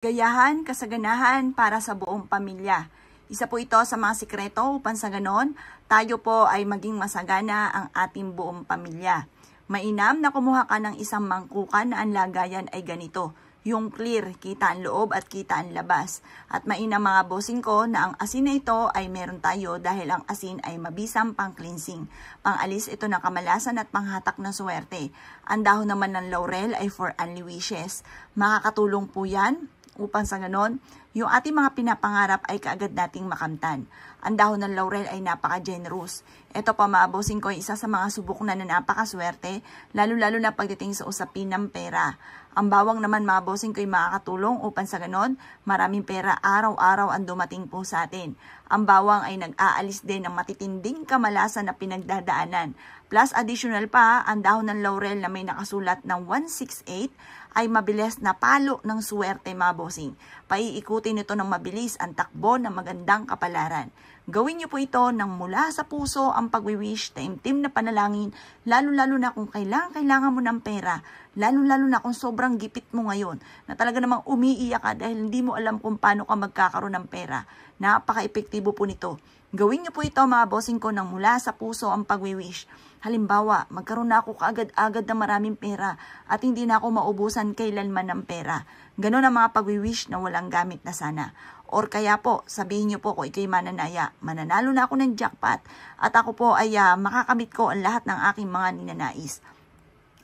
Gayahan, kasaganahan para sa buong pamilya. Isa po ito sa mga sikreto upang sa ganon, tayo po ay maging masagana ang ating buong pamilya. Mainam na kumuha ka ng isang mangkukan na ang lagayan ay ganito. Yung clear, kita ang loob at kita ang labas. At mainam mga bossing ko na ang asin na ito ay meron tayo dahil ang asin ay mabisang pang-cleansing. Pang-alis ito ng kamalasan at panghatak ng swerte. Ang dahon naman ng laurel ay for only wishes. Makakatulong po yan upang sa ganon, yung ating mga pinapangarap ay kaagad nating makamtan. Ang dahon ng laurel ay napaka-generous. Ito pa mga bossing ko ay isa sa mga subok na napakaswerte, lalo-lalo na pagdating sa usapin ng pera. Ang bawang naman mga bossing ko ay makakatulong upang sa ganon, maraming pera araw-araw ang dumating po sa atin. Ang bawang ay nag-aalis din ng matitinding kamalasan na pinagdadaanan. Plus additional pa, ang dahon ng laurel na may nakasulat ng 168 ay mabilis na palo ng swerte mga bossing. Paiikutin nito ng mabilis ang takbo ng magandang kapalaran. Gawin niyo po ito ng mula sa puso ang pagwiwish, taimtim na panalangin, lalo-lalo na kung kailangan mo ng pera, lalo-lalo na kung sobrang gipit mo ngayon, na talaga namang umiiyak ka dahil hindi mo alam kung paano ka magkakaroon ng pera. Napaka-epektibo po nito. Gawin niyo po ito mga bossing ko ng mula sa puso ang pagwiwish. Halimbawa, magkaroon na ako kaagad-agad ng maraming pera at hindi na ako maubusan kailanman ng pera. Ganon ang mga pagwiwish na walang gamit na sana. Or kaya po, sabihin niyo po kung ikaw'y mananaya, mananalo na ako ng jackpot at ako po ay makakamit ko ang lahat ng aking mga ninanais.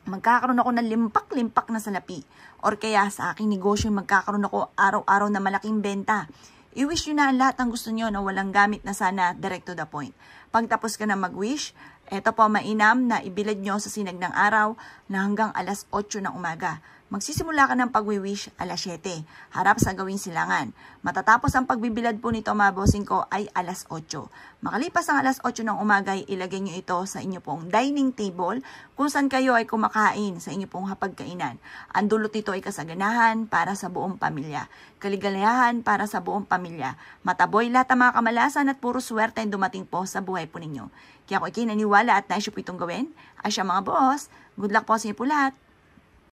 Magkakaroon ako ng limpak-limpak na salapi. Or kaya sa aking negosyo magkakaroon ako araw-araw na malaking benta. I-wish nyo na ang lahat ng gusto nyo na walang gamit na sana, direct to the point. Pagtapos ka na mag-wish, eto po mainam na ibilad nyo sa sinag ng araw na hanggang alas 8 ng umaga. Magsisimula ka ng pag-wish alas 7, harap sa gawing silangan. Matatapos ang pagbibilad po nito mga bossing ko ay alas 8. Makalipas ang alas 8 ng umaga, ilagay nyo ito sa inyo pong dining table kung saan kayo ay kumakain sa inyo pong hapagkainan. Ang dulot nito ay kasaganahan para sa buong pamilya. Kaligalayahan para sa buong pamilya. Mataboy lahat ang mga kamalasan at puro swerte ang dumating po sa buhay po ninyo. Kaya kung ikinaniwala at naisip po itong gawin, ay siya mga boss, good luck po sa inyo po lahat.